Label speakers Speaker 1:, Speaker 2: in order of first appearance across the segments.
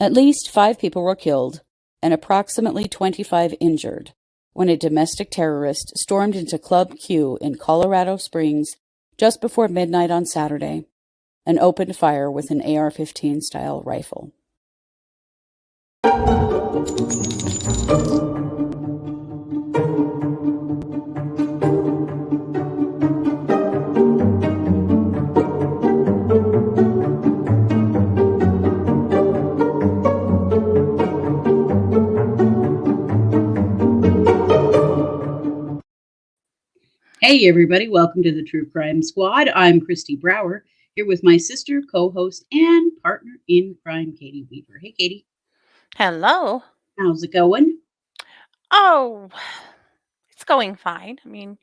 Speaker 1: At least 5 people were killed and approximately 25 injured when a domestic terrorist stormed into Club Q in Colorado Springs just before midnight on Saturday and opened fire with an AR-15 style rifle.
Speaker 2: Hey everybody, welcome to the True Crime Squad. I'm Kristi Brower, here with my sister, co-host, and partner in crime, Katie Weaver. Hey Katie.
Speaker 3: Hello.
Speaker 2: How's it going?
Speaker 3: Oh, it's going fine. I mean,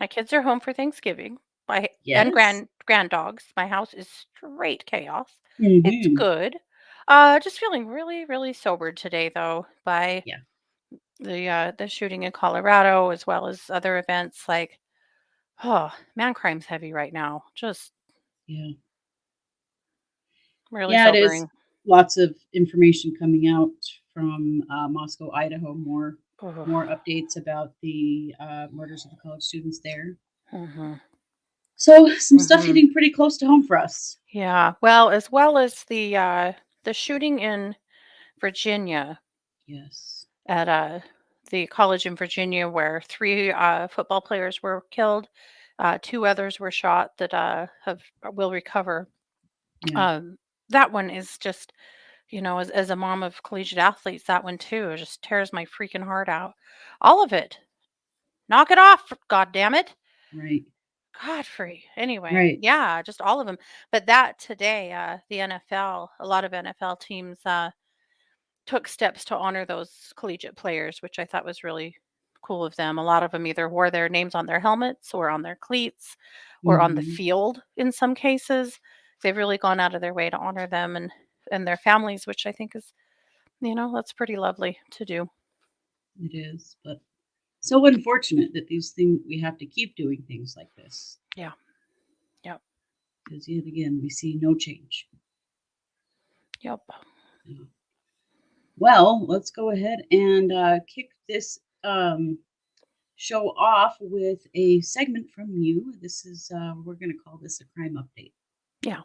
Speaker 3: my kids are home for Thanksgiving. And
Speaker 2: Yes.
Speaker 3: grand dogs. My house is straight chaos. It's
Speaker 2: Mm-hmm.
Speaker 3: good. Just feeling really, really sobered today though by
Speaker 2: Yeah.
Speaker 3: the shooting in Colorado as well as other events like man, crime's heavy right now. Just
Speaker 2: Yeah.
Speaker 3: really
Speaker 2: Yeah, it is.
Speaker 3: sobering.
Speaker 2: Lots of information coming out from Moscow, Idaho.
Speaker 3: Ugh.
Speaker 2: More updates about the murders of the college students there.
Speaker 3: Mhm.
Speaker 2: So some stuff
Speaker 3: Mhm.
Speaker 2: hitting pretty close to home for us.
Speaker 3: Yeah. Well as the shooting in Virginia
Speaker 2: Yes.
Speaker 3: at the college in Virginia where 3 football players were killed. 2 others were shot that have will recover.
Speaker 2: Yeah.
Speaker 3: Um, that one is just, as a mom of collegiate athletes, that one too just tears my freaking heart out. All of it. Knock it off, god damn it.
Speaker 2: Right.
Speaker 3: Godfrey. Anyway,
Speaker 2: Right.
Speaker 3: yeah, just all of them. But that today, the NFL, a lot of NFL teams took steps to honor those collegiate players, which I thought was really cool of them. A lot of them either wore their names on their helmets or on their cleats or on the
Speaker 2: Mm-hmm.
Speaker 3: field in some cases. They've really gone out of their way to honor them and their families, which I think is, that's pretty lovely to do.
Speaker 2: It is, but so unfortunate that these things we have to keep doing things like this
Speaker 3: Yeah. Yep.
Speaker 2: because yet again we see no change.
Speaker 3: Yep.
Speaker 2: Yeah. Well, let's go ahead and kick this show off with a segment from you. This is we're going to call this a crime update.
Speaker 3: Yeah.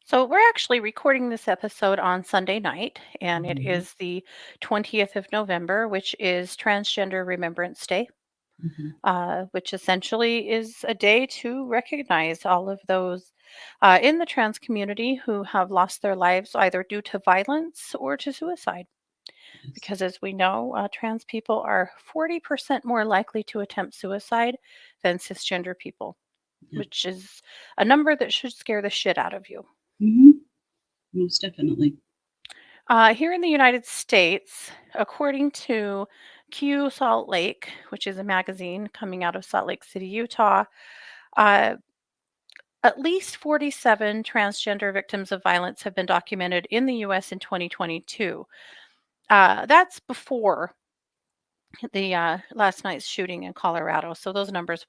Speaker 3: So we're actually recording this episode on Sunday night, and it
Speaker 2: Mm-hmm.
Speaker 3: is the 20th of November, which is Transgender Remembrance Day.
Speaker 2: Mm-hmm.
Speaker 3: Which essentially is a day to recognize all of those in the trans community who have lost their lives either due to violence or to suicide.
Speaker 2: Yes.
Speaker 3: Because as we know, trans people are 40% more likely to attempt suicide than cisgender people,
Speaker 2: Yeah.
Speaker 3: which is a number that should scare the shit out of you.
Speaker 2: Mm-hmm. Most definitely.
Speaker 3: Here in the United States, according to Q Salt Lake, which is a magazine coming out of Salt Lake City, Utah, uh, at least 47 transgender victims of violence have been documented in the US in 2022. That's before the last night's shooting in Colorado. So those numbers,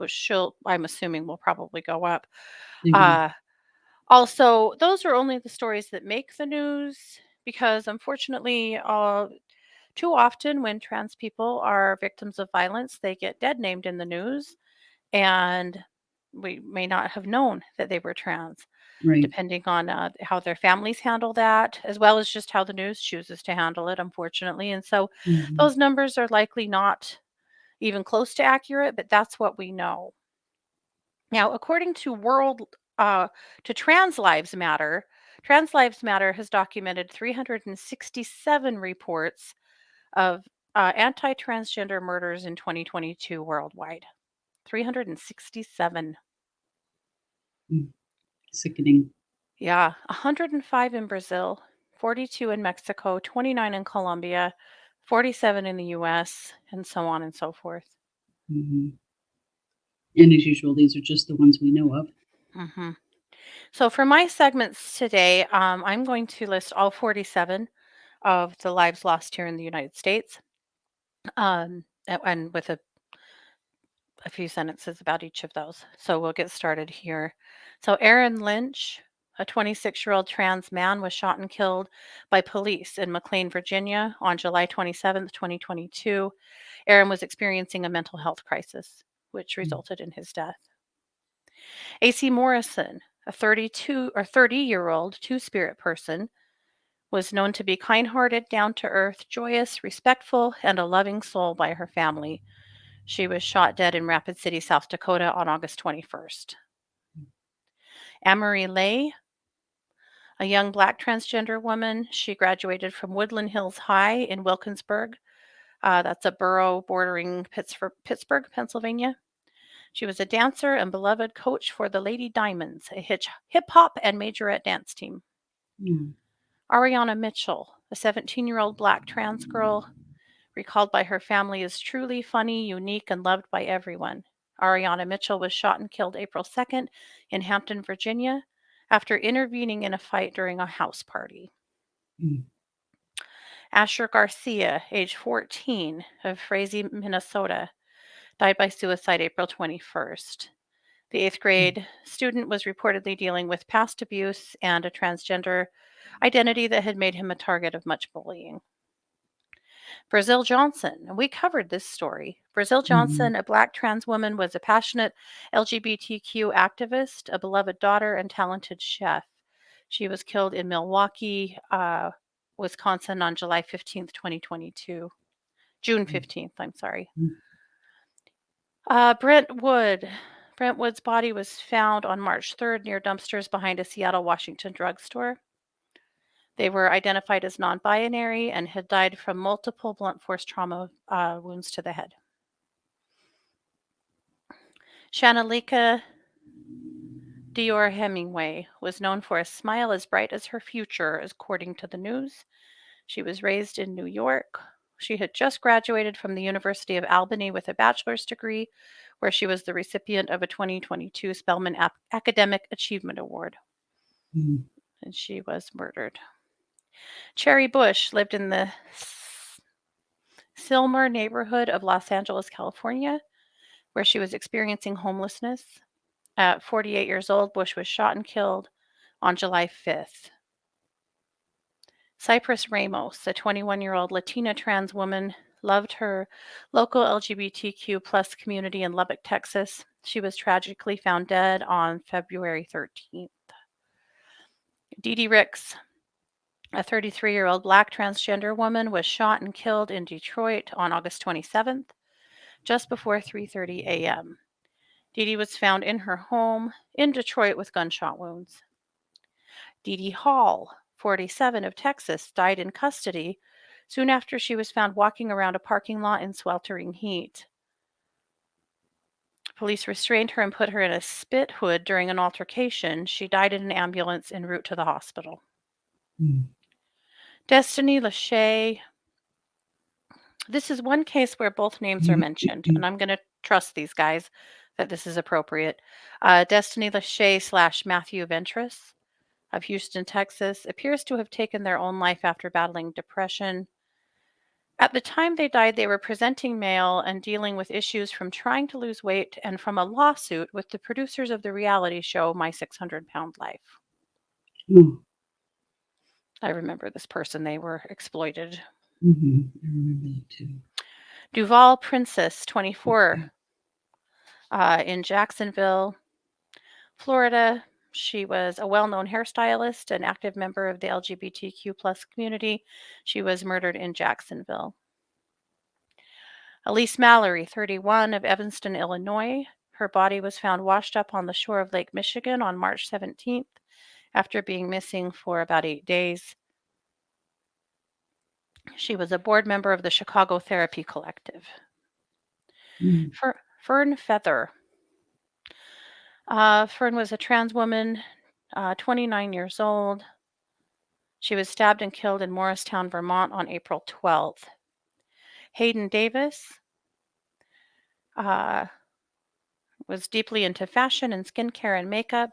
Speaker 3: I'm assuming, will probably go up.
Speaker 2: Mm-hmm.
Speaker 3: Uh, Also, those are only the stories that make the news because unfortunately, too often when trans people are victims of violence, they get dead named in the news. And we may not have known that they were trans,
Speaker 2: Right.
Speaker 3: depending on how their families handle that, as well as just how the news chooses to handle it, unfortunately. And so
Speaker 2: Mm-hmm.
Speaker 3: those numbers are likely not even close to accurate, but that's what we know. Now, according to Trans Lives Matter has documented 367 reports of anti-transgender murders in 2022 worldwide. 367.
Speaker 2: Mm. Sickening.
Speaker 3: Yeah, 105 in Brazil, 42 in Mexico, 29 in Colombia, 47 in the US, and so on and so forth.
Speaker 2: Mm-hmm. And as usual, these are just the ones we know of.
Speaker 3: hmm So for my segments today, I'm going to list all 47 of the lives lost here in the United States, and with a a few sentences about each of those. So we'll get started here. So Aaron Lynch, a 26-year-old trans man, was shot and killed by police in McLean, Virginia on July 27th, 2022. Aaron was experiencing a mental health crisis, which resulted in his death. A.C. Morrison, a 30-year-old two-spirit person, was known to be kind-hearted, down-to-earth, joyous, respectful, and a loving soul by her family. She was shot dead in Rapid City, South Dakota on August 21st. Amory Lay, a young Black transgender woman. She graduated from Woodland Hills High in Wilkinsburg. That's a borough bordering Pittsburgh, Pennsylvania. She was a dancer and beloved coach for the Lady Diamonds, a hip-hop and majorette dance team.
Speaker 2: Mm.
Speaker 3: Ariana Mitchell, a 17-year-old Black trans girl, recalled by her family as truly funny, unique, and loved by everyone. Ariana Mitchell was shot and killed April 2nd in Hampton, Virginia, after intervening in a fight during a house party.
Speaker 2: Mm.
Speaker 3: Asher Garcia, age 14, of Frazee, Minnesota, died by suicide April 21st. The 8th grade student was reportedly dealing with past abuse and a transgender identity that had made him a target of much bullying. Brazil Johnson, and we covered this story. Brazil Johnson, a Black trans woman, was a passionate LGBTQ activist, a beloved daughter, and talented chef. She was killed in Milwaukee, Wisconsin on July 15th, 2022. June 15th, I'm sorry. Brentwood's body was found on March 3rd near dumpsters behind a Seattle, Washington drugstore. They were identified as non-binary and had died from multiple blunt force trauma wounds to the head. Shanalika Dior Hemingway was known for a smile as bright as her future, according to the news. She was raised in New York. She had just graduated from the University of Albany with a bachelor's degree, where she was the recipient of a 2022 Spelman Academic Achievement Award. And she was murdered. Cherry Bush lived in the Sylmer neighborhood of Los Angeles, California, where she was experiencing homelessness. At 48 years old, Bush was shot and killed on July 5th. Cypress Ramos, a 21-year-old Latina trans woman, loved her local LGBTQ plus community in Lubbock, Texas. She was tragically found dead on February 13th. Dee Dee Ricks, a 33-year-old Black transgender woman, was shot and killed in Detroit on August 27th, just before 3:30 a.m. Dee Dee was found in her home in Detroit with gunshot wounds. Dee Dee Hall, 47, of Texas, died in custody soon after she was found walking around a parking lot in sweltering heat. Police restrained her and put her in a spit hood during an altercation. She died in an ambulance en route to the hospital. Destiny Lachey. This is one case where both names are mentioned, and I'm going to trust these guys that this is appropriate. Destiny Lachey / Matthew Ventris of Houston, Texas, appears to have taken their own life after battling depression. At the time they died, they were presenting male and dealing with issues from trying to lose weight and from a lawsuit with the producers of the reality show My 600-Pound Life. I remember this person. They were exploited.
Speaker 2: I remember that too.
Speaker 3: Duval Princess, 24, in Jacksonville, Florida. She was a well-known hairstylist and active member of the LGBTQ plus community. She was murdered in Jacksonville. Elise Mallory, 31, of Evanston, Illinois. Her body was found washed up on the shore of Lake Michigan on March 17th after being missing for about 8 days. She was a board member of the Chicago Therapy Collective. Fern Feather. Fern was a trans woman, 29 years old. She was stabbed and killed in Morristown, Vermont on April 12th. Hayden Davis was deeply into fashion and skincare and makeup.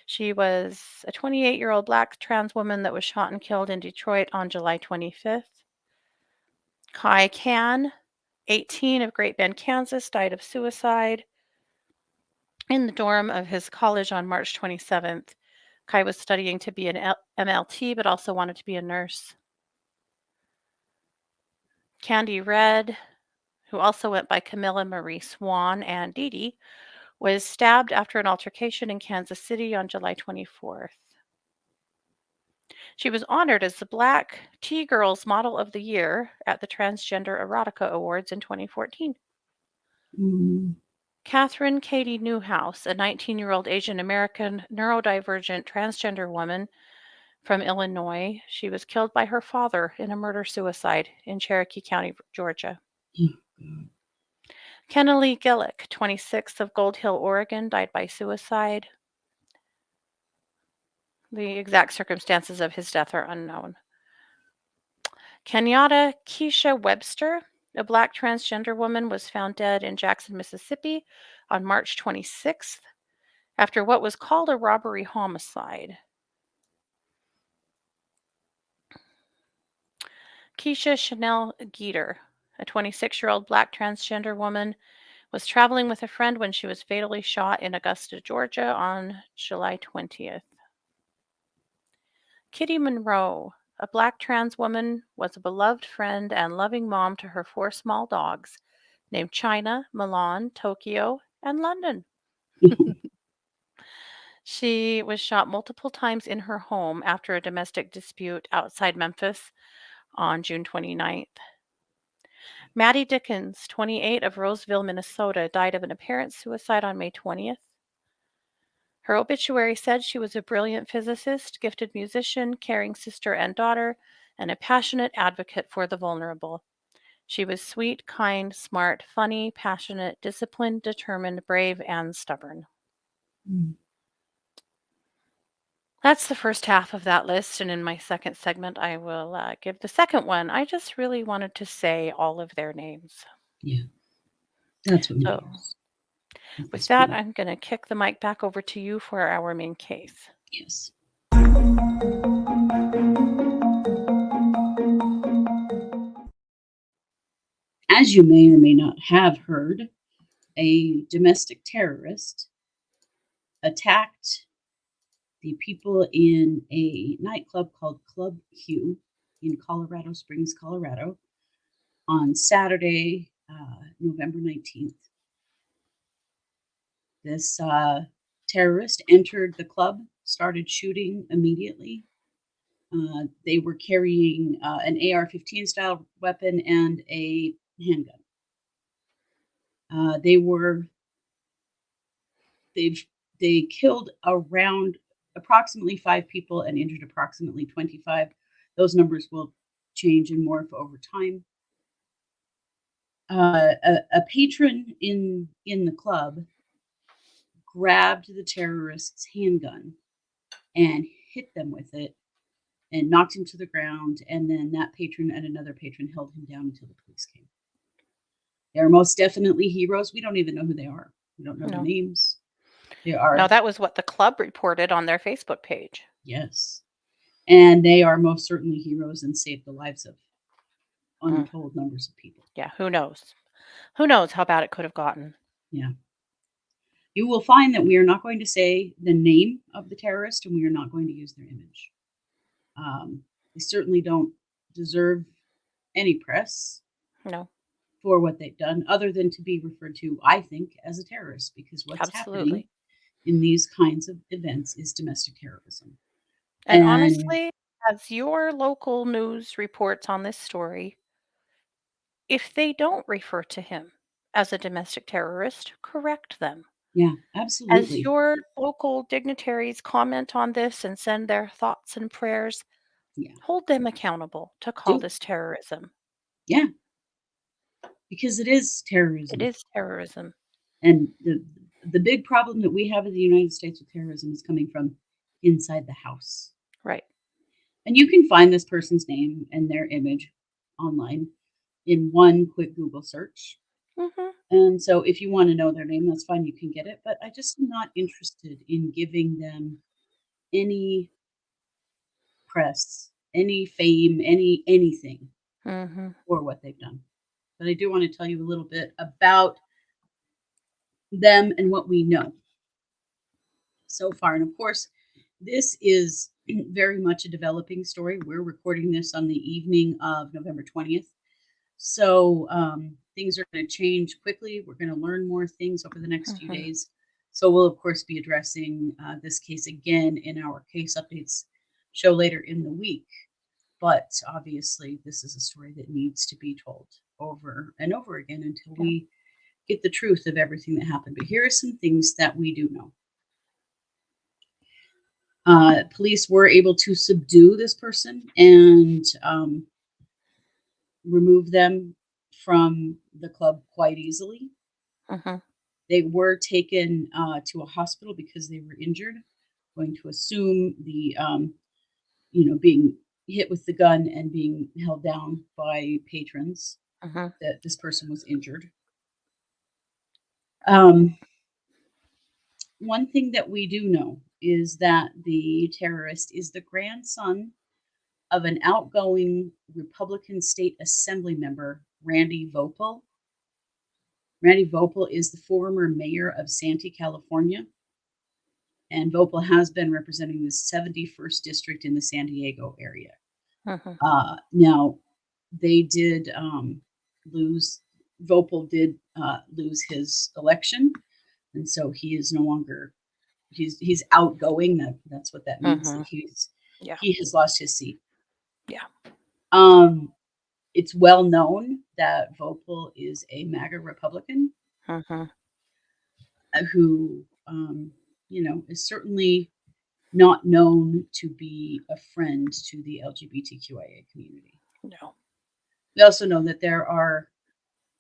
Speaker 3: She was a 28-year-old Black trans woman that was shot and killed in Detroit on July 25th. Kai Can, 18, of Great Bend, Kansas, died of suicide. In the dorm of his college on March 27th, Kai was studying to be an MLT, but also wanted to be a nurse. Candy Red, who also went by Camilla Marie Swan and Dee Dee, was stabbed after an altercation in Kansas City on July 24th. She was honored as the Black T-Girls Model of the Year at the Transgender Erotica Awards in 2014.
Speaker 2: Mm.
Speaker 3: Catherine Katie Newhouse, a 19-year-old Asian American neurodivergent transgender woman from Illinois. She was killed by her father in a murder-suicide in Cherokee County, Georgia.
Speaker 2: Oh, God.
Speaker 3: Kennelly Gillick, 26, of Gold Hill, Oregon, died by suicide. The exact circumstances of his death are unknown. Kenyatta Keisha Webster, a Black transgender woman, was found dead in Jackson, Mississippi on March 26th after what was called a robbery homicide. Keisha Chanel Geeter, a 26-year-old Black transgender woman, was traveling with a friend when she was fatally shot in Augusta, Georgia on July 20th. Kitty Monroe, a Black trans woman, was a beloved friend and loving mom to her 4 small dogs named China, Milan, Tokyo, and London. She was shot multiple times in her home after a domestic dispute outside Memphis on June 29th. Maddie Dickens, 28, of Roseville, Minnesota, died of an apparent suicide on May 20th. Her obituary said she was a brilliant physicist, gifted musician, caring sister and daughter, and a passionate advocate for the vulnerable. She was sweet, kind, smart, funny, passionate, disciplined, determined, brave, and stubborn.
Speaker 2: Mm.
Speaker 3: That's the first half of that list, and in my second segment, I will give the second one. I just really wanted to say all of their names.
Speaker 2: Yeah, that's what
Speaker 3: So,
Speaker 2: matters.
Speaker 3: with that, I'm going to kick the mic back over to you for our main case.
Speaker 2: Yes. As you may or may not have heard, a domestic terrorist attacked the people in a nightclub called Club Q in Colorado Springs, Colorado, on Saturday, November 19th. This terrorist entered the club, started shooting immediately. They were carrying an AR-15 style weapon and a handgun. They killed around approximately 5 people and injured approximately 25. Those numbers will change and morph over time. A patron in the club grabbed the terrorist's handgun and hit them with it and knocked him to the ground. And then that patron and another patron held him down until the police came. They are most definitely heroes. We don't even know who they are. We don't know their names. They are.
Speaker 3: No, that was what the club reported on their Facebook page.
Speaker 2: Yes. And they are most certainly heroes and saved the lives of untold numbers of people.
Speaker 3: Yeah, who knows? Who knows how bad it could have gotten?
Speaker 2: Yeah. You will find that we are not going to say the name of the terrorist and we are not going to use their image. They certainly don't deserve any press.
Speaker 3: No.
Speaker 2: For what they've done, other than to be referred to, I think, as a terrorist, because what's happening in these kinds of events is domestic terrorism.
Speaker 3: And honestly, as your local news reports on this story, if they don't refer to him as a domestic terrorist, correct them.
Speaker 2: Yeah, absolutely.
Speaker 3: As your local dignitaries comment on this and send their thoughts and prayers, hold them accountable to call this terrorism.
Speaker 2: Yeah. Because it is terrorism.
Speaker 3: It is terrorism.
Speaker 2: And the big problem that we have in the United States with terrorism is coming from inside the house.
Speaker 3: Right.
Speaker 2: And you can find this person's name and their image online in one quick Google search.
Speaker 3: Mm-hmm.
Speaker 2: And so if you want to know their name, that's fine. You can get it. But I just am not interested in giving them any press, any fame, anything for what they've done. But I do want to tell you a little bit about them and what we know. so far. And of course, this is very much a developing story. We're recording this on the evening of November 20th. So things are going to change quickly. We're going to learn more things over the next few days. So we'll, of course, be addressing this case again in our case updates show later in the week. But obviously, this is a story that needs to be told over and over again until we get the truth of everything that happened. But here are some things that we do know. Police were able to subdue this person and remove them from the club quite easily. They were taken to a hospital because they were injured. Going to assume the, being hit with the gun and being held down by patrons, that this person was injured. One thing that we do know is that the terrorist is the grandson of an outgoing Republican State Assembly member, Randy Vopel. Randy Vopel is the former mayor of Santee, California, and Vopel has been representing the 71st district in the San Diego area. Now, they did lose, Vopel did lose his election, and so he is no longer, he's outgoing. That's what that means. That he has lost his seat. It's well known that Vopel is a MAGA Republican who, is certainly not known to be a friend to the LGBTQIA community.
Speaker 3: No.
Speaker 2: We also know that there are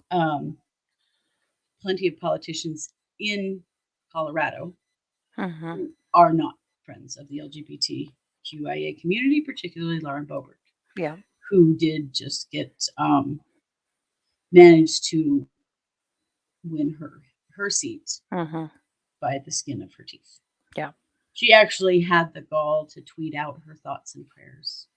Speaker 2: plenty of politicians in Colorado who are not friends of the LGBTQIA community, particularly Lauren Boebert.
Speaker 3: Yeah.
Speaker 2: Who did just get managed to win her seat by the skin of her teeth.
Speaker 3: Yeah.
Speaker 2: She actually had the gall to tweet out her thoughts and prayers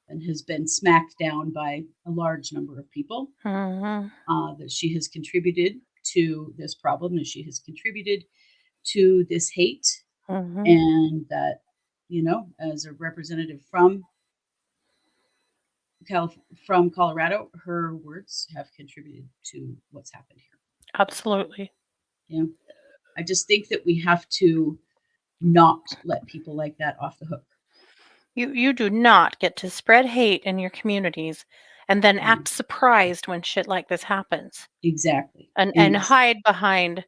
Speaker 2: and has been smacked down by a large number of people that she has contributed to this problem, that she has contributed to this hate, and that, as a representative from Colorado, her words have contributed to what's happened here.
Speaker 3: Absolutely.
Speaker 2: Yeah. I just think that we have to not let people like that off the hook.
Speaker 3: You do not get to spread hate in your communities and then act surprised when shit like this happens.
Speaker 2: Exactly.
Speaker 3: And hide behind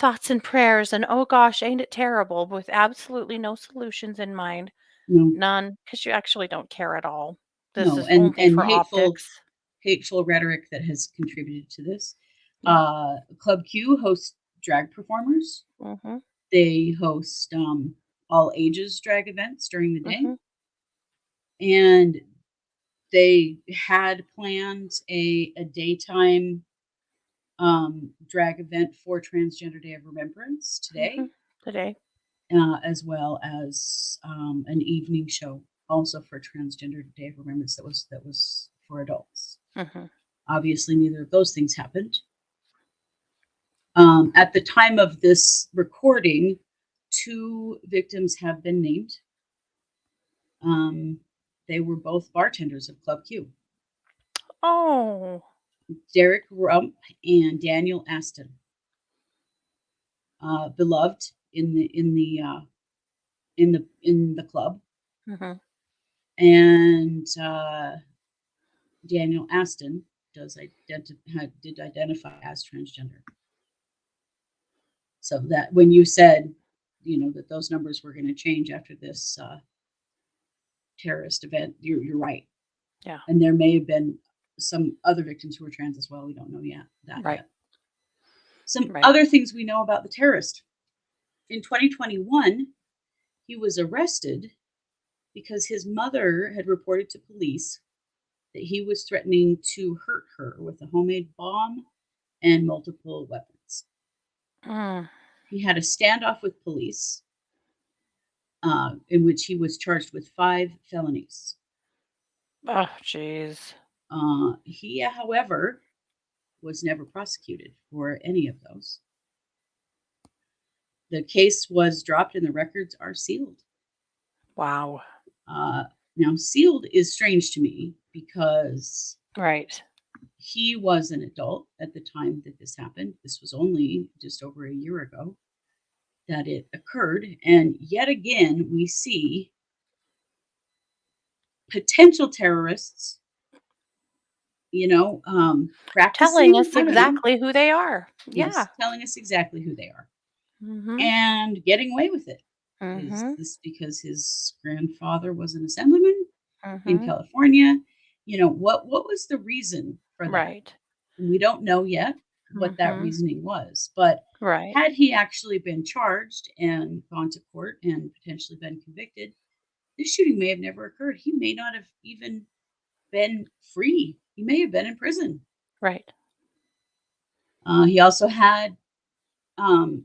Speaker 3: thoughts and prayers and, oh gosh, ain't it terrible, with absolutely no solutions in mind.
Speaker 2: No.
Speaker 3: None, because you actually don't care at all. This is
Speaker 2: and
Speaker 3: only for
Speaker 2: hateful,
Speaker 3: optics.
Speaker 2: rhetoric that has contributed to this. Club Q hosts drag performers. They host all ages drag events during the day. And they had planned a daytime drag event for Transgender Day of Remembrance today. As well as an evening show also for Transgender Day of Remembrance that was for adults. Obviously, neither of those things happened. At the time of this recording, 2 victims have been named. They were both bartenders of Club Q.
Speaker 3: Oh.
Speaker 2: Derek Rump and Daniel Aston. Beloved in the club. And Daniel Aston did identify as transgender. So that when you said, that those numbers were going to change after this terrorist event, you're right.
Speaker 3: Yeah.
Speaker 2: And there may have been some other victims who were trans as well. We don't know yet. Yet. Some other things we know about the terrorist. In 2021, he was arrested because his mother had reported to police that he was threatening to hurt her with a homemade bomb and multiple weapons. He had a standoff with police in which he was charged with 5 felonies.
Speaker 3: Oh, jeez.
Speaker 2: He, however, was never prosecuted for any of those. The case was dropped and the records are sealed.
Speaker 3: Wow.
Speaker 2: Now, sealed is strange to me because
Speaker 3: Right.
Speaker 2: he was an adult at the time that this happened. This was only just over a year ago that it occurred. And yet again, we see potential terrorists,
Speaker 3: Telling
Speaker 2: practicing,
Speaker 3: us
Speaker 2: I don't know,
Speaker 3: exactly who they are. Yeah.
Speaker 2: yes, telling us exactly who they are
Speaker 3: Mhm.
Speaker 2: and getting away with it. Is
Speaker 3: Mhm.
Speaker 2: this because his grandfather was an assemblyman in
Speaker 3: Mhm.
Speaker 2: California? What was the reason for that?
Speaker 3: Right.
Speaker 2: We don't know yet what that
Speaker 3: Mhm.
Speaker 2: reasoning was, but
Speaker 3: Right.
Speaker 2: had he actually been charged and gone to court and potentially been convicted, this shooting may have never occurred. He may not have even been free. He may have been in prison.
Speaker 3: Right.
Speaker 2: He also had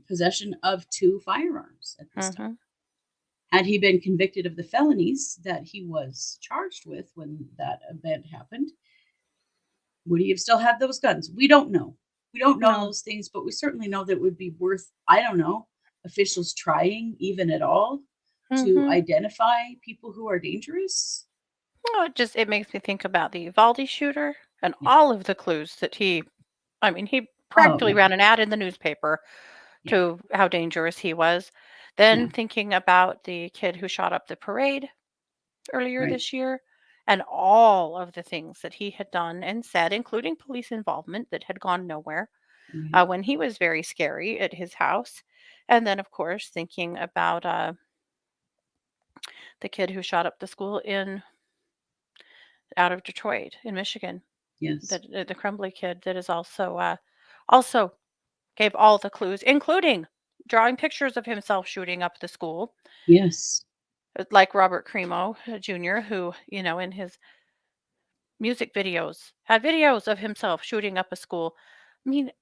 Speaker 2: possession of 2 firearms at this time.
Speaker 3: Mhm.
Speaker 2: Had he been convicted of the felonies that he was charged with when that event happened, would he have still had those guns? We don't know. We don't know
Speaker 3: No.
Speaker 2: those things, but we certainly know that it would be worth, I don't know, officials trying even at all to
Speaker 3: Mhm.
Speaker 2: identify people who are dangerous.
Speaker 3: Oh, it makes me think about the Uvalde shooter and
Speaker 2: Yeah.
Speaker 3: all of the clues that he
Speaker 2: Oh,
Speaker 3: practically
Speaker 2: yeah.
Speaker 3: ran an ad in the newspaper
Speaker 2: Yeah.
Speaker 3: to how dangerous he was. Then
Speaker 2: Yeah.
Speaker 3: thinking about the kid who shot up the parade earlier
Speaker 2: Right.
Speaker 3: this year and all of the things that he had done and said, including police involvement that had gone nowhere
Speaker 2: Right.
Speaker 3: when he was very scary at his house. And then, of course, thinking about the kid who shot up the school in out of Detroit in Michigan,
Speaker 2: Yes.
Speaker 3: the Crumbly kid that is also gave all the clues, including drawing pictures of himself shooting up the school,
Speaker 2: Yes.
Speaker 3: like Robert Cremo Jr., who, in his music videos had videos of himself shooting up a school. I mean,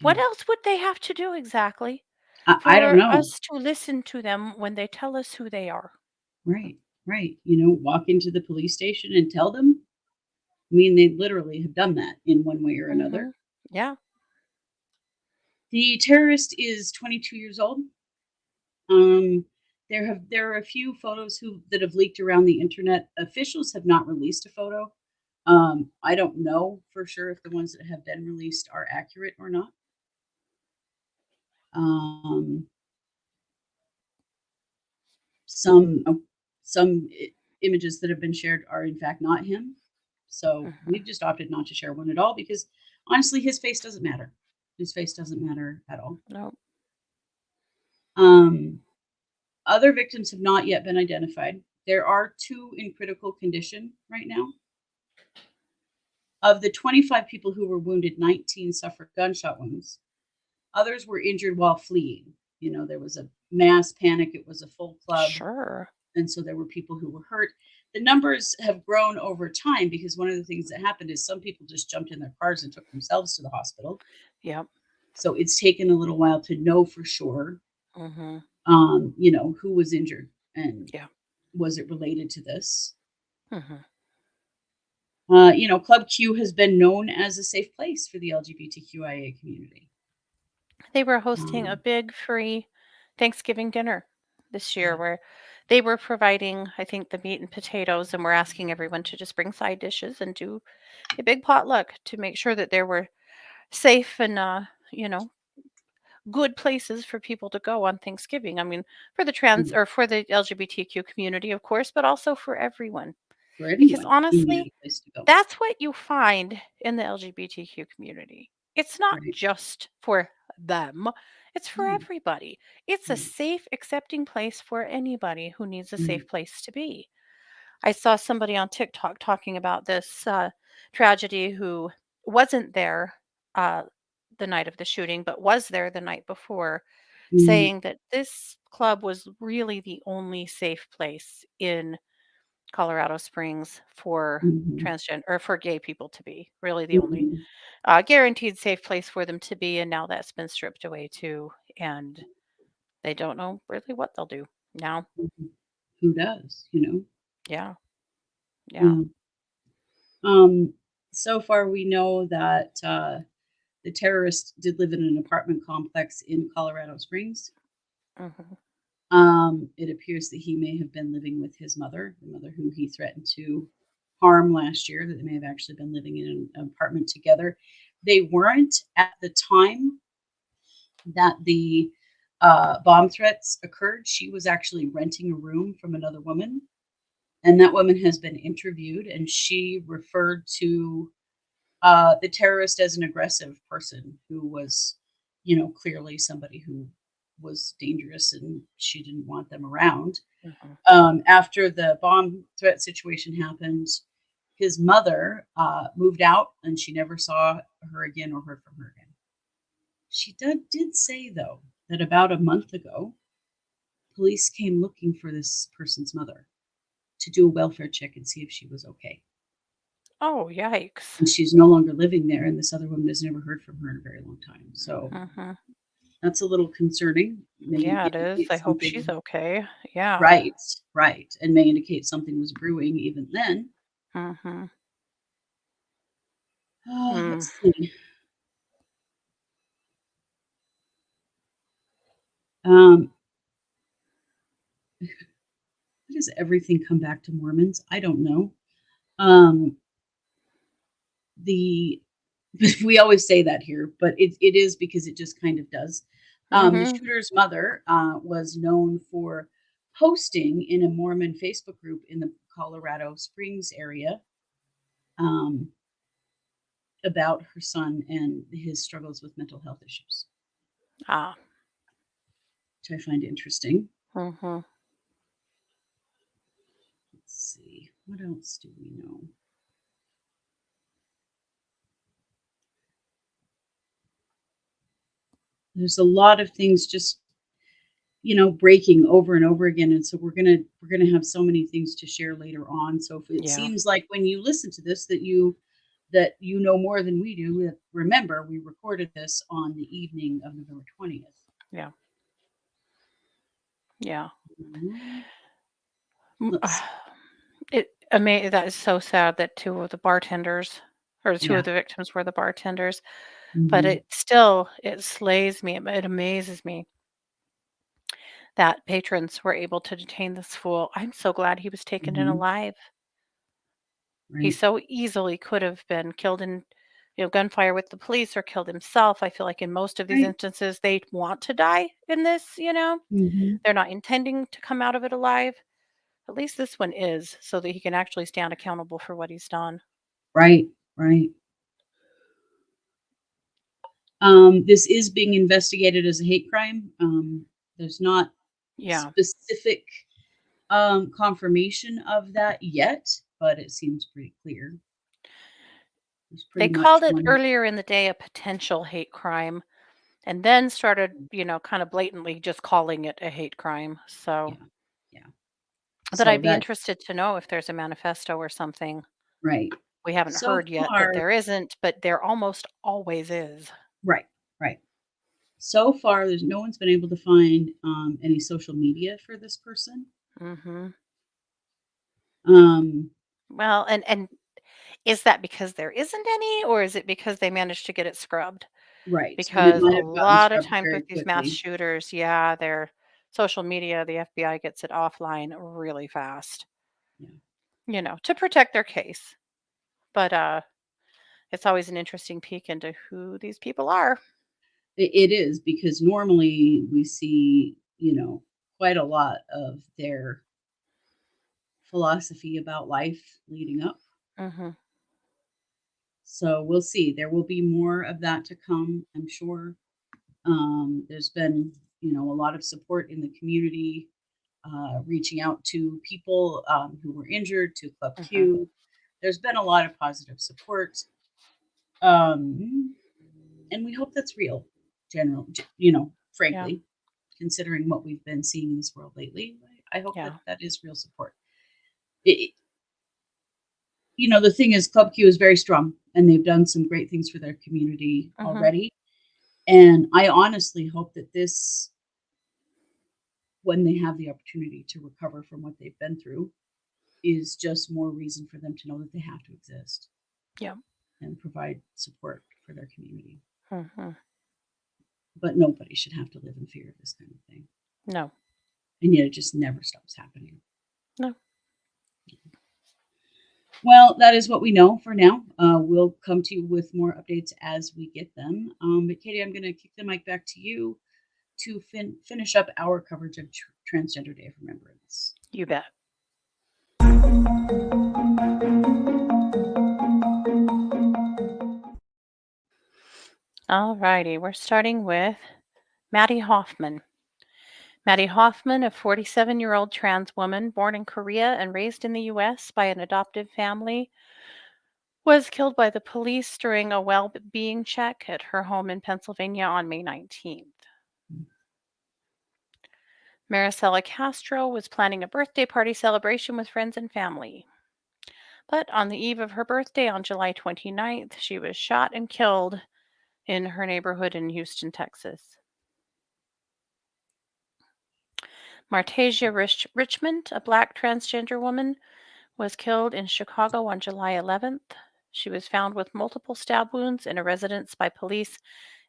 Speaker 3: what
Speaker 2: Yeah.
Speaker 3: else would they have to do exactly
Speaker 2: I don't
Speaker 3: for
Speaker 2: know.
Speaker 3: us to listen to them when they tell us who they are?
Speaker 2: Right. Right. Walk into the police station and tell them. I mean, they literally have done that in one way or another.
Speaker 3: Mhm. Yeah.
Speaker 2: The terrorist is 22 years old. Um, there are a few photos that have leaked around the internet. Officials have not released a photo. I don't know for sure if the ones that have been released are accurate or not. Um, some images that have been shared are in fact not him. So
Speaker 3: Mhm.
Speaker 2: we've just opted not to share one at all because honestly, his face doesn't matter. His face doesn't matter at all.
Speaker 3: No.
Speaker 2: Um, Other victims have not yet been identified. There are 2 in critical condition right now. Of the 25 people who were wounded, 19 suffered gunshot wounds. Others were injured while fleeing. There was a mass panic, it was a full club,
Speaker 3: Sure.
Speaker 2: and so there were people who were hurt. The numbers have grown over time because one of the things that happened is some people just jumped in their cars and took themselves to the hospital.
Speaker 3: Yep.
Speaker 2: So it's taken a little while to know for sure,
Speaker 3: Mhm.
Speaker 2: who was injured and
Speaker 3: Yeah.
Speaker 2: was it related to this.
Speaker 3: Mhm.
Speaker 2: Club Q has been known as a safe place for the LGBTQIA community.
Speaker 3: They were hosting a
Speaker 2: Um,
Speaker 3: big free Thanksgiving dinner this year
Speaker 2: yeah,
Speaker 3: where they were providing, I think, the meat and potatoes, and we're asking everyone to just bring side dishes and do a big potluck to make sure that there were safe and, good places for people to go on Thanksgiving. I mean, for the trans
Speaker 2: yeah,
Speaker 3: or for the LGBTQ community, of course, but also for everyone.
Speaker 2: for
Speaker 3: Because
Speaker 2: anyone, you needed
Speaker 3: honestly,
Speaker 2: a place to go.
Speaker 3: that's what you find in the LGBTQ community. It's not
Speaker 2: Right.
Speaker 3: just for them, it's for
Speaker 2: No,
Speaker 3: everybody. It's a
Speaker 2: right.
Speaker 3: safe, accepting place for anybody who needs a
Speaker 2: Right.
Speaker 3: safe place to be. I saw somebody on TikTok talking about this tragedy who wasn't there uh, the night of the shooting, but was there the night before,
Speaker 2: Mhm,
Speaker 3: saying that this club was really the only safe place in Colorado Springs for
Speaker 2: mhm,
Speaker 3: transgender or for gay people to be. Really, the only
Speaker 2: mhm,
Speaker 3: guaranteed safe place for them to be, and now that's been stripped away too, and they don't know really what they'll do now.
Speaker 2: mhm. Who does?
Speaker 3: Yeah, yeah.
Speaker 2: Yeah. Um, so far, we know that the terrorist did live in an apartment complex in Colorado Springs.
Speaker 3: Mhm.
Speaker 2: It appears that he may have been living with his mother, the mother whom he threatened to harm last year, that they may have actually been living in an apartment together. They weren't at the time that the bomb threats occurred. She was actually renting a room from another woman, and that woman has been interviewed, and she referred to the terrorist as an aggressive person who was, clearly somebody who was dangerous and she didn't want them around.
Speaker 3: Mhm.
Speaker 2: After the bomb threat situation happened, his mother moved out and she never saw her again or heard from her again. She did say, though, that about a month ago, police came looking for this person's mother to do a welfare check and see if she was okay.
Speaker 3: Oh, yikes.
Speaker 2: And she's no longer living there, and this other woman has never heard from her in a very long time. So
Speaker 3: Mhm.
Speaker 2: that's a little concerning. May
Speaker 3: Yeah, it is.
Speaker 2: indicate
Speaker 3: I hope she's
Speaker 2: something.
Speaker 3: okay. Yeah.
Speaker 2: Right, right, and may indicate something was brewing even then.
Speaker 3: Mhm. Mm.
Speaker 2: Let's see. Um, why does everything come back to Mormons? I don't know. Um, the we always say that here, but it is because it just kind of does. The
Speaker 3: Mhm.
Speaker 2: shooter's mother was known for posting in a Mormon Facebook group in the Colorado Springs area um, about her son and his struggles with mental health issues,
Speaker 3: Ah.
Speaker 2: which I find interesting.
Speaker 3: Mhm.
Speaker 2: Let's see, what else do we know? There's a lot of things just breaking over and over again, and so we're gonna have so many things to share later on. So if it
Speaker 3: Yeah.
Speaker 2: seems like when you listen to this that you know more than we do, remember we recorded this on the evening of November 20th.
Speaker 3: Yeah. Yeah.
Speaker 2: Mhm.
Speaker 3: Mm,
Speaker 2: Let's see.
Speaker 3: that is so sad that two of the bartenders or two
Speaker 2: Yeah.
Speaker 3: of the victims were the bartenders, but
Speaker 2: Mhm.
Speaker 3: it slays me. It amazes me that patrons were able to detain this fool. I'm so glad he was taken in
Speaker 2: Mhm.
Speaker 3: alive. He
Speaker 2: Right.
Speaker 3: so easily could have been killed in, gunfire with the police or killed himself. I feel like in most of these
Speaker 2: Right.
Speaker 3: instances, they want to die in this,
Speaker 2: Mhm.
Speaker 3: They're not intending to come out of it alive. At least this one is, so that he can actually stand accountable for what he's done.
Speaker 2: Right. Right. This is being investigated as a hate crime. There's not
Speaker 3: Yeah.
Speaker 2: specific confirmation of that yet, but it seems pretty clear. There's
Speaker 3: They
Speaker 2: pretty much
Speaker 3: called it
Speaker 2: one.
Speaker 3: earlier in the day a potential hate crime and then started, kind of blatantly just calling it a hate crime. So,
Speaker 2: Yeah, yeah.
Speaker 3: but
Speaker 2: So
Speaker 3: I'd be
Speaker 2: that's
Speaker 3: interested to know if there's a manifesto or something.
Speaker 2: right.
Speaker 3: We haven't
Speaker 2: So
Speaker 3: heard yet that
Speaker 2: far,
Speaker 3: there isn't, but there almost always is.
Speaker 2: right, right. So far, there's no one's been able to find any social media for this person.
Speaker 3: Mhm.
Speaker 2: Um,
Speaker 3: Well, and is that because there isn't any, or is it because they managed to get it scrubbed?
Speaker 2: right, and it
Speaker 3: Because
Speaker 2: might
Speaker 3: a
Speaker 2: have gotten
Speaker 3: lot of
Speaker 2: scrubbed
Speaker 3: times
Speaker 2: very
Speaker 3: with these mass
Speaker 2: quickly.
Speaker 3: shooters, yeah, their social media, the FBI gets it offline really fast,
Speaker 2: Yeah,
Speaker 3: to protect their case. But it's always an interesting peek into who these people are.
Speaker 2: it is because normally we see, quite a lot of their philosophy about life leading up.
Speaker 3: Mhm.
Speaker 2: So we'll see. There will be more of that to come, I'm sure. There's been, a lot of support in the community, reaching out to people who were injured, to Club
Speaker 3: Mhm.
Speaker 2: Q. There's been a lot of positive support, um, and we hope that's real.
Speaker 3: Yeah.
Speaker 2: Frankly, considering what we've been seeing in this world lately, I hope that
Speaker 3: Yeah.
Speaker 2: that is real support. It, the thing is, Club Q is very strong, and they've done some great things for their community
Speaker 3: Mhm.
Speaker 2: already. And I honestly hope that this, when they have the opportunity to recover from what they've been through, is just more reason for them to know that they have to exist
Speaker 3: Yeah.
Speaker 2: and provide support for their community.
Speaker 3: Mhm.
Speaker 2: But nobody should have to live in fear of this kind of thing.
Speaker 3: No.
Speaker 2: And yet it just never stops happening.
Speaker 3: No.
Speaker 2: Well, that is what we know for now. We'll come to you with more updates as we get them. But Katie, I'm going to kick the mic back to you to finish up our coverage of Transgender Day of Remembrance.
Speaker 3: You bet. All righty, we're starting with Maddie Hoffman. Maddie Hoffman, a 47-year-old trans woman born in Korea and raised in the U.S. by an adoptive family, was killed by the police during a well-being check at her home in Pennsylvania on May 19th. Maricela Castro was planning a birthday party celebration with friends and family. But on the eve of her birthday on July 29th, she was shot and killed in her neighborhood in Houston, Texas. Martasia Richmond, a Black transgender woman, was killed in Chicago on July 11th. She was found with multiple stab wounds in a residence by police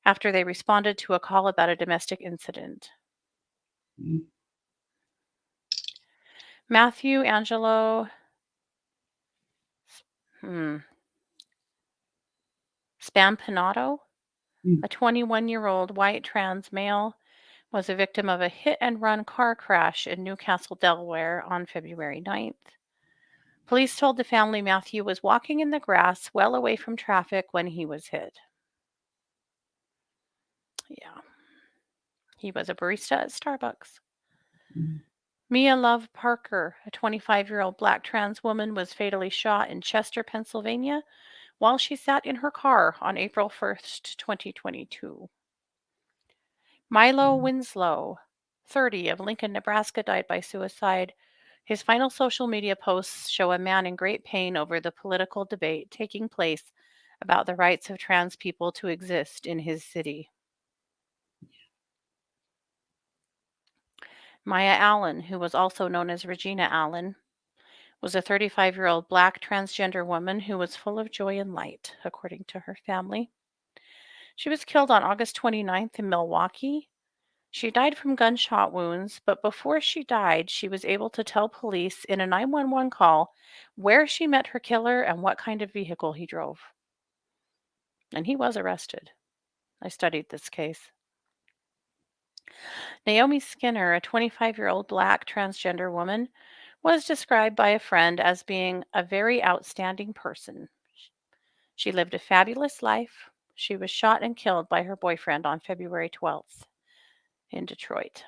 Speaker 3: after they responded to a call about a domestic incident.
Speaker 2: Mm.
Speaker 3: Matthew Angelo Spampinato, a 21-year-old white trans male, was a victim of a hit-and-run car crash in Newcastle, Delaware on February 9th. Police told the family Matthew was walking in the grass well away from traffic when he was hit. Yeah. He was a barista at Starbucks. Mia Love Parker, a 25-year-old Black trans woman, was fatally shot in Chester, Pennsylvania, while she sat in her car on April 1st, 2022. Milo Winslow, 30, of Lincoln, Nebraska, died by suicide. His final social media posts show a man in great pain over the political debate taking place about the rights of trans people to exist in his city. Maya Allen, who was also known as Regina Allen, was a 35-year-old Black transgender woman who was full of joy and light, according to her family. She was killed on August 29th in Milwaukee. She died from gunshot wounds, but before she died, she was able to tell police in a 911 call where she met her killer and what kind of vehicle he drove. And he was arrested. I studied this case. Naomi Skinner, a 25-year-old Black transgender woman, was described by a friend as being a very outstanding person. She lived a fabulous life. She was shot and killed by her boyfriend on February 12th in Detroit.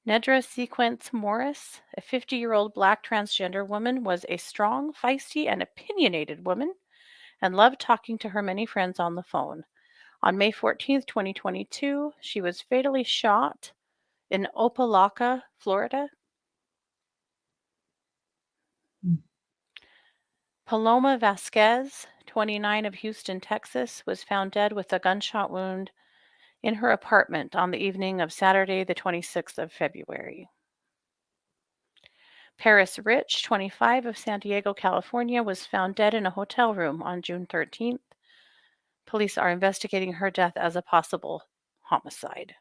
Speaker 3: Nedra Sequence Morris, a 50-year-old Black transgender woman, was a strong, feisty, and opinionated woman and loved talking to her many friends on the phone. On May 14th, 2022, she was fatally shot in Opelika, Florida. Paloma Vasquez, 29, of Houston, Texas, was found dead with a gunshot wound in her apartment on the evening of Saturday, the 26th of February. Paris Rich, 25, of San Diego, California, was found dead in a hotel room on June 13th. Police are investigating her death as a possible homicide.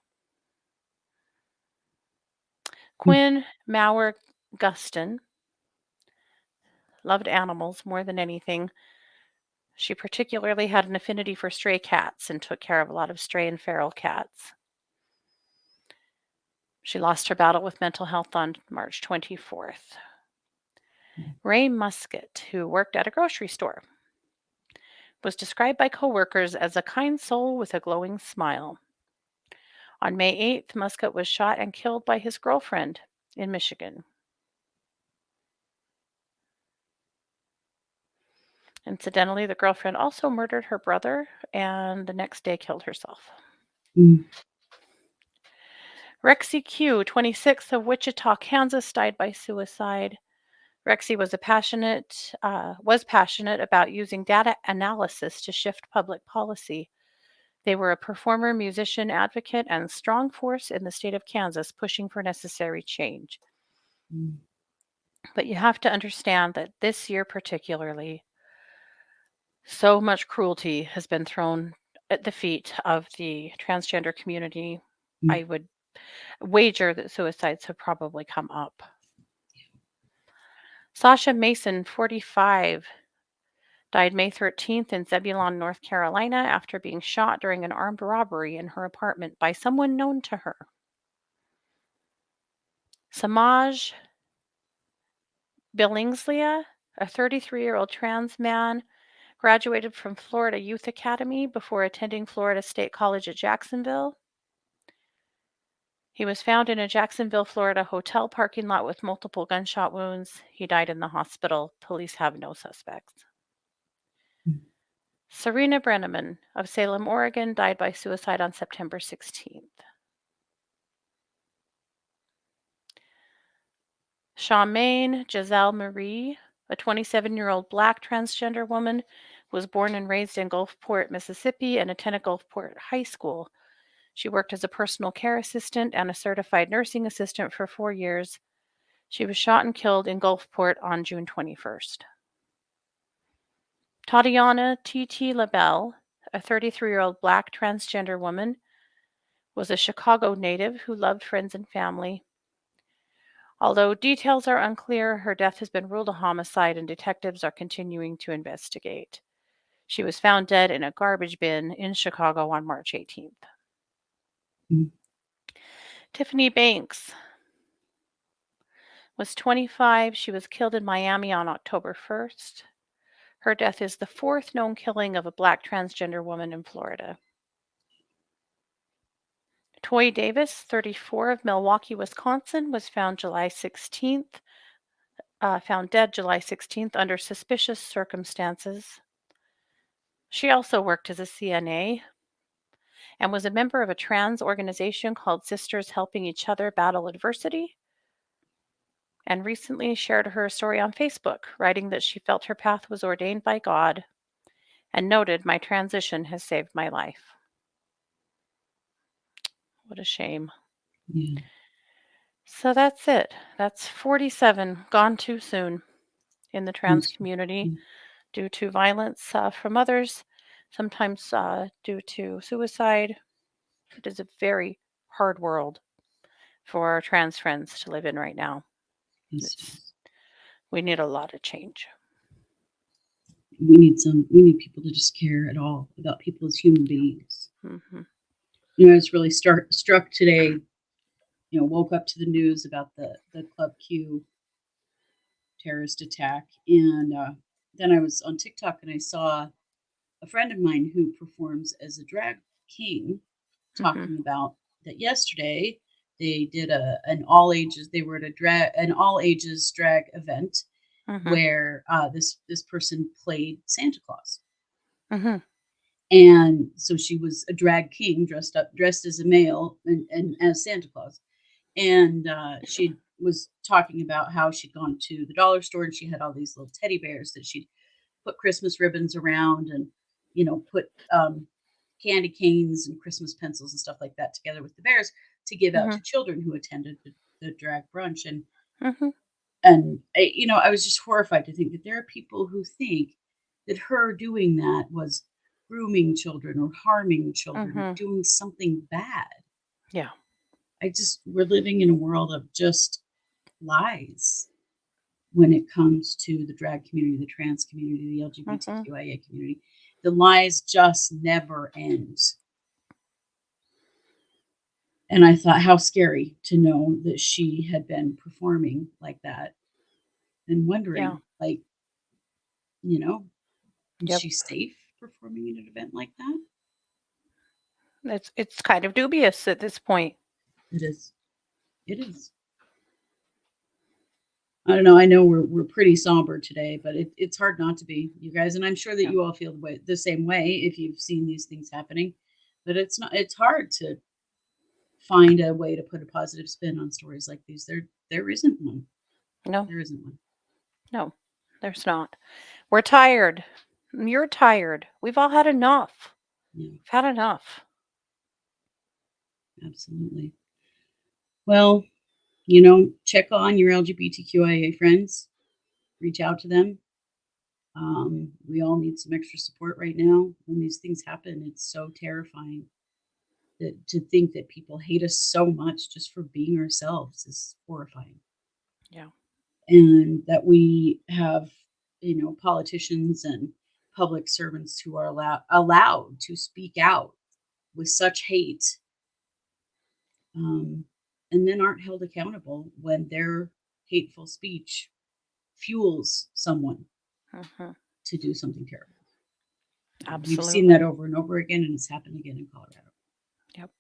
Speaker 3: Quinn Maurer Guston loved animals more than anything. She particularly had an affinity for stray cats and took care of a lot of stray and feral cats. She lost her battle with mental health on March 24th. Ray Muscat, who worked at a grocery store, was described by coworkers as a kind soul with a glowing smile. On May 8th, Muscat was shot and killed by his girlfriend in Michigan. Incidentally, the girlfriend also murdered her brother and the next day killed herself. Rexy Q, 26, of Wichita, Kansas, died by suicide. Rexy was passionate about using data analysis to shift public policy. They were a performer, musician, advocate, and strong force in the state of Kansas, pushing for necessary change. But you have to understand that this year particularly, so much cruelty has been thrown at the feet of the transgender community. I would wager that suicides have probably come up. Sasha Mason, 45, died May 13th in Zebulon, North Carolina, after being shot during an armed robbery in her apartment by someone known to her. Samaj Billingslea, a 33-year-old trans man, graduated from Florida Youth Academy before attending Florida State College at Jacksonville. He was found in a Jacksonville, Florida hotel parking lot with multiple gunshot wounds. He died in the hospital. Police have no suspects. Serena Brenneman of Salem, Oregon, died by suicide on September 16th. Charmaine Giselle Marie, a 27-year-old Black transgender woman, was born and raised in Gulfport, Mississippi, and attended Gulfport High School. She worked as a personal care assistant and a certified nursing assistant for 4 years. She was shot and killed in Gulfport on June 21st. Tatiana T.T. LaBelle, a 33-year-old Black transgender woman, was a Chicago native who loved friends and family. Although details are unclear, her death has been ruled a homicide and detectives are continuing to investigate. She was found dead in a garbage bin in Chicago on March 18th.
Speaker 2: Mm.
Speaker 3: Tiffany Banks was 25. She was killed in Miami on October 1st. Her death is the 4th known killing of a Black transgender woman in Florida. Toy Davis, 34, of Milwaukee, Wisconsin, was found July 16th, found dead July 16th under suspicious circumstances. She also worked as a CNA and was a member of a trans organization called Sisters Helping Each Other Battle Adversity, and recently shared her story on Facebook, writing that she felt her path was ordained by God and noted, "My transition has saved my life." What a shame.
Speaker 2: Yeah.
Speaker 3: So that's it. That's 47 gone too soon in the trans community due to violence from others, sometimes due to suicide. It is a very hard world for our trans friends to live in right now. We need a lot of change.
Speaker 2: We need people to just care at all about people as human beings.
Speaker 3: Mm-hmm.
Speaker 2: I was really struck today. Woke up to the news about the Club Q terrorist attack, and then I was on TikTok and I saw a friend of mine who performs as a drag king talking about that yesterday. They did an all ages. They were at an all ages drag event where this person played Santa Claus. And so she was a drag king dressed as a male and as Santa Claus. And she was talking about how she'd gone to the dollar store and she had all these little teddy bears that she'd put Christmas ribbons around and, put candy canes and Christmas pencils and stuff like that together with the bears to give out to children who attended the drag brunch. And I was just horrified to think that there are people who think that her doing that was grooming children or harming children or doing something bad.
Speaker 3: Yeah.
Speaker 2: We're living in a world of just lies when it comes to the drag community, the trans community, the LGBTQIA community. The lies just never end. And I thought, how scary to know that she had been performing like that and wondering, is she safe performing at an event like that?
Speaker 3: It's kind of dubious at this point.
Speaker 2: It is. I don't know. I know we're pretty somber today, but it's hard not to be, you guys. And I'm sure that you all feel the same way if you've seen these things happening. But it's hard to find a way to put a positive spin on stories like these. There isn't one.
Speaker 3: No.
Speaker 2: There isn't one.
Speaker 3: No, there's not. We're tired. You're tired. We've all had enough.
Speaker 2: Yeah.
Speaker 3: We've had enough.
Speaker 2: Absolutely. Well, check on your LGBTQIA friends. Reach out to them. We all need some extra support right now. When these things happen, it's so terrifying. to think that people hate us so much just for being ourselves is horrifying.
Speaker 3: Yeah.
Speaker 2: And that we have, politicians and public servants who are allowed to speak out with such hate, and then aren't held accountable when their hateful speech fuels someone
Speaker 3: Mhm.
Speaker 2: to do something terrible. We've seen
Speaker 3: Absolutely.
Speaker 2: that over and over again, and it's happened again in Colorado.
Speaker 3: Yep.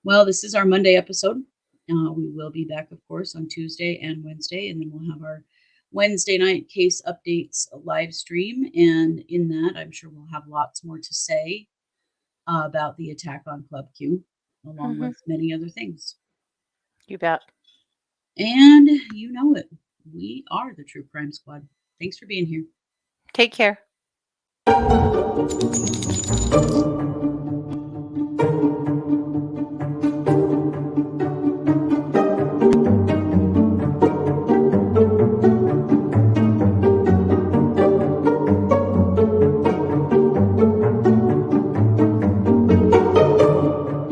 Speaker 2: Well, this is our Monday episode. We will be back, of course, on Tuesday and Wednesday, and then we'll have our Wednesday night case updates live stream. And in that, I'm sure we'll have lots more to say about the attack on Club Q, along
Speaker 3: Mhm.
Speaker 2: with many other things.
Speaker 3: You bet.
Speaker 2: And you know it. We are the True Crime Squad. Thanks for being here.
Speaker 3: Take care.